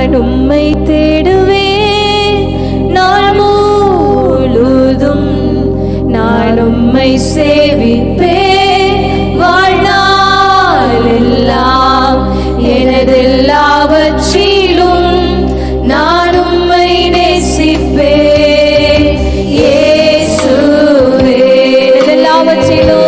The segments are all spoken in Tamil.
நான் உம்மை தேடுவேன் நாள் முழுதும், நான் உம்மை சேவிப்பேன் வாழ்நாள் எல்லாம். எனதெல்லாவற்றிலும் நான் உம்மை நேசிப்பேன் இயேசுவே. எனதெல்லாவற்றிலும்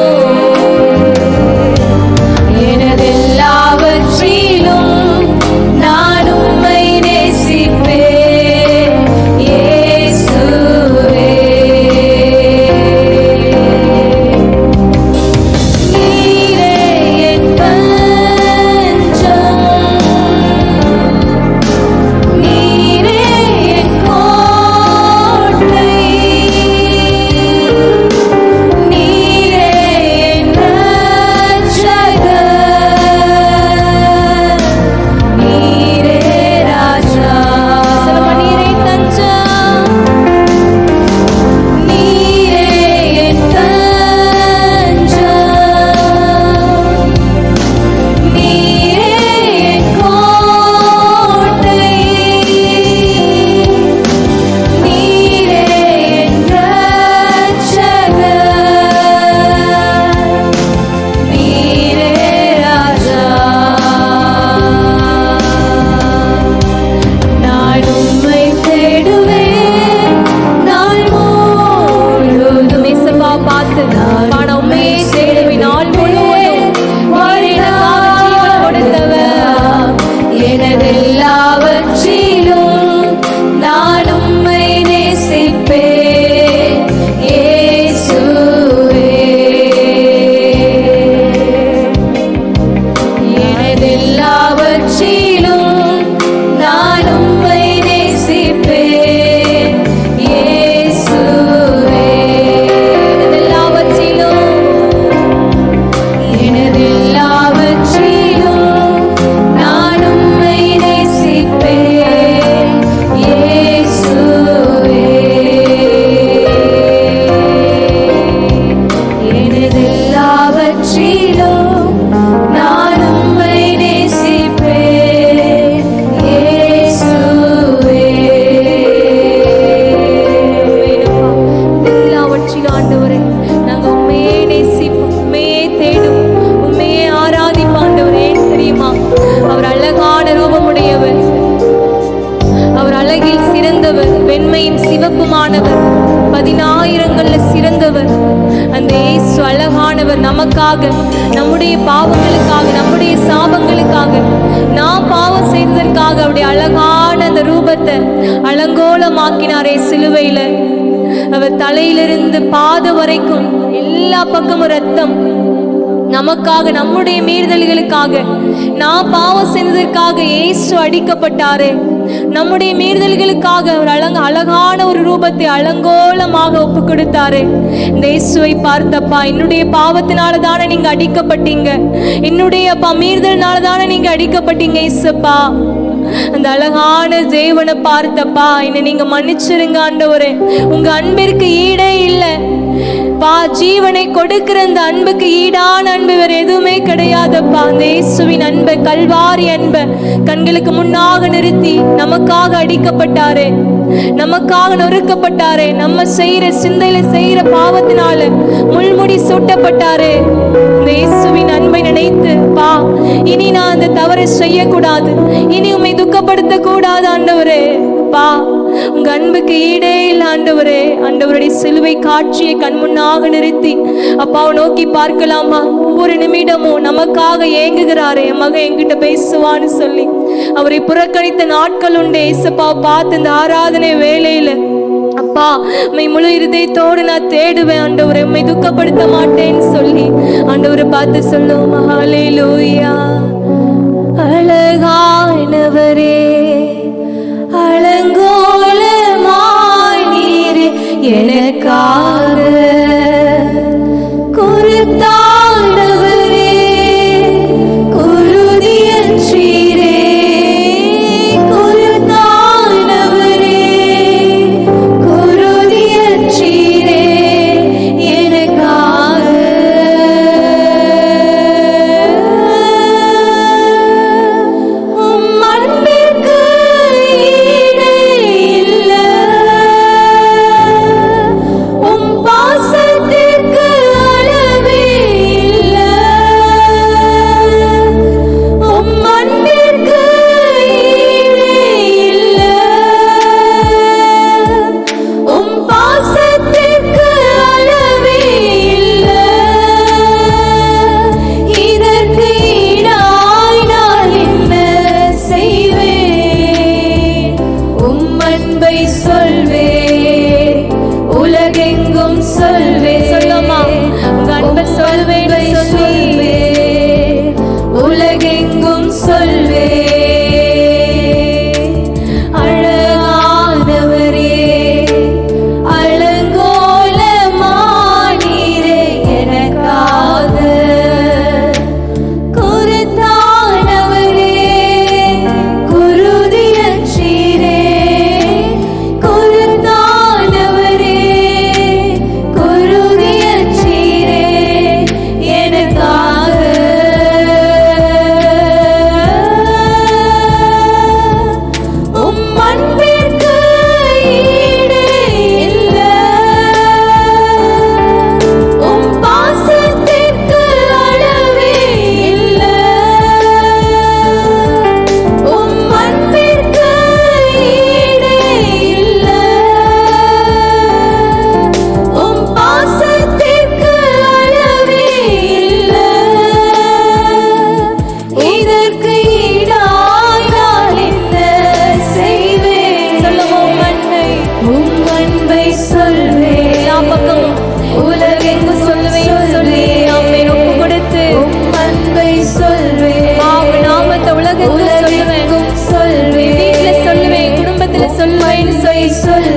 வெண்மையின் சிவப்புமானவர், 10,000 சிறந்தவர். அந்த இயேசு அழகானவர். நமக்காக, நம்முடைய பாவங்களுக்காக, நம்முடைய சாபங்களுக்காக, நாம் பாவம் செய்ததற்காக அவருடைய அழகான அந்த ரூபத்தை அலங்கோலமாக்கினாரே சிலுவையில. அவர் தலையிலிருந்து பாதம் வரைக்கும் எல்லா பக்கமும் ரத்தம். நமக்காக, நம்முடைய மீறுதல்களுக்காக, நாம் பாவம் செய்ததற்காக இயேசு அடிக்கப்பட்டாரே. நம்முடைய மீறுதல்களுக்காக ஒரு அழகான ஒரு ரூபத்தை அலங்கோலமாக ஒப்பு கொடுத்தாரு. இந்த இயேசுவை பார்த்தப்பா, என்னுடைய பாவத்தினால தானே நீங்க அடிக்கப்பட்டீங்க, என்னுடைய மீறுதல்னால தானே நீங்க அடிக்கப்பட்டீங்க இயேசுப்பா. அந்த அழகான தேவனை பார்த்தப்பா, என்னை நீங்க மன்னிச்சிருங்க ஆண்டவரே. உங்க அன்பிற்கு ஈடே இல்லை பா. ஜீவனை கொடுக்கிற அந்த அன்புக்கு ஈடான அன்பு வேற எதுவுமே கிடையாதுப்பா. அந்த இயேசுவின் அன்பை, கல்வாரி அன்பை கண்களுக்கு முன்னாக நிறுத்தி நமக்காக அடிக்கப்பட்டாரே, நமக்காக நொறுக்கப்பட்டாரே. நம்ம செய்யற சிந்தையில செய்யற பாவத்தினால முள்முடி சூட்டப்பட்டாரே. இந்த இயேசுவின் அன்பை நினைத்து பா, இனி நான் அந்த தவறை செய்யக்கூடாது, இனி உம்மை துக்கப்படுத்த கூடாது ஆண்டவரே. பா, உங்க அன்புக்கு ஈடே இல்லை ஆண்டவரே. ஆண்டவருடைய சிலுவை காட்சியை கண் முன்னாக நிறுத்தி அப்பாவை நோக்கி பார்க்கலாமா? ஒவ்வொரு நிமிடமும் நமக்காக ஏங்குகிறாரே, என் மகன் என்கிட்ட பேசுவான்னு சொல்லி அவரை புறக்கணித்த நாட்கள் உண்டு. ஏசப்பா பார்த்து இந்த ஆராதனை வேளையில அப்பா, உம்மை முழு இருதயத்தோடு நான் தேடுவேன் ஆண்டவரை, உம்மை துக்கப்படுத்த மாட்டேன்னு சொல்லி ஆண்டவரை பார்த்து சொல்லுவோம். ஹல்லேலூயா. அழகானவரே, அலங்கோலமாய் நீரே எனக்காக குருத்தாண்டவரே, குருதியற்றீரே, குருத்தாண்டவரே, குருதியற்றீரே எனக்காக. உம்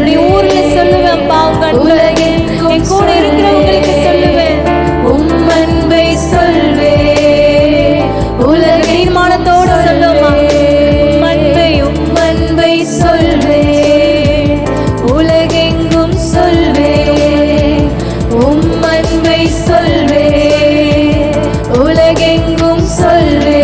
நீ ஊர்ல சொல்லுவேன் பாவங்கள் என் கூட இருக்கிறவங்களுக்கு சொல்லுவேன் உம்மன்பை சொல்வே உலக தீர்மானத்தோடு சொல்லுமா உம்மன்பை சொல்வே உலகெங்கும் சொல்வே உம்மன்பை சொல்வே உலகெங்கும் சொல்வே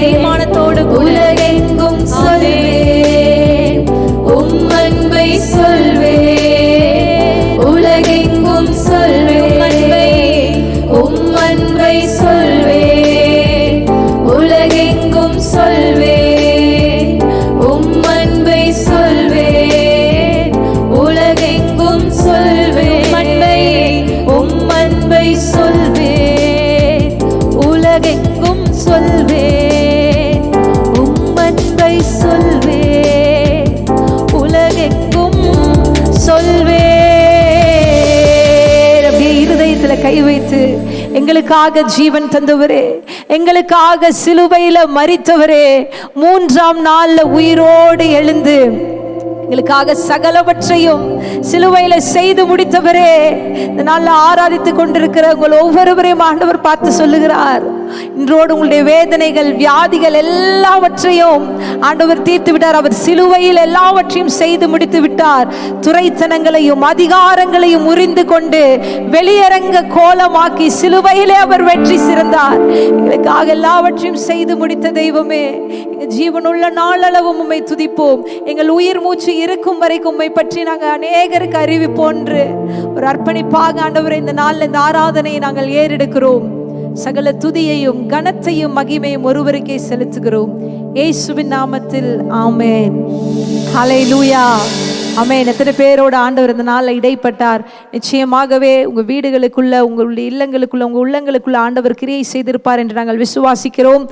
தீர்மானத்தோடு உலகெங்கும் சொல்வேன் உம்மன்பை சொல்வேன் உலகெங்கும் சொல்வேன் உம்மன்பை சொல்வேன் உலகெங்கும் சொல்வேன் உம்மன்பை சொல்வேன் உலகெங்கும் சொல்வேன் உம்மன்பை சொல்வேன் உலகெங்கும் சொல்வேன் உம்மன்பை சொல்வேன் உலகெங்கும் சொல்வேன். அப்படியே இருதயத்துல கை வைத்து எங்களுக்காக ஜீவன் தந்தவரே, எங்களுக்காக சிலுவையில மரித்தவரே, மூன்றாம் நாள்ல உயிரோடு எழுந்து எங்களுக்காக சகலவற்றையும் சிலுவையில செய்து முடித்தவரே, இந்த நாள்ல ஆராதித்துக் கொண்டிருக்கிற உங்கள் ஒவ்வொருவரையும் ஆண்டவர் பார்த்து சொல்லுகிறார், இன்றோடு உங்களுடைய வேதனைகள் வியாதிகள் எல்லாவற்றையும் ஆண்டவர் தீர்த்து விட்டார். அவர் சிலுவையில் எல்லாவற்றையும் செய்து முடித்து விட்டார். துரைத்தனங்களையும் அதிகாரங்களையும் முறிந்து கொண்டு வெளியரங்க கோலமாக்கி சிலுவையிலே அவர் வெற்றி சிறந்தார். எங்களுக்காக எல்லாவற்றையும் செய்து முடித்த தெய்வமே, எங்கள் ஜீவனுள்ள நாளளவும் உம்மை துதிப்போம். எங்கள் உயிர் மூச்சு இருக்கும் வரைக்கும் உம்மை பற்றி நாங்கள் அநேகருக்கு அறிவிப்போன்று ஒரு அர்ப்பணிப்பாக ஆண்டவரே இந்த நாளில் இந்த ஆராதனையை நாங்கள் ஏறெடுக்கிறோம். சகல துதியையும் கனத்தையும் மகிமையும் ஒருவருக்கே செலுத்துகிறோம். இயேசுவின் நாமத்தில் ஆமென். ஹல்லேலூயா. ஆமென். எத்தனை பேரோட ஆண்டவர் இந்த நாளில் இடைப்பட்டார். நிச்சயமாகவே உங்கள் வீடுகளுக்குள்ள, உங்களுடைய இல்லங்களுக்குள்ள, உங்கள் உள்ளங்களுக்குள்ள ஆண்டவர் கிரியை செய்திருப்பார் என்று நாங்கள் விசுவாசிக்கிறோம்.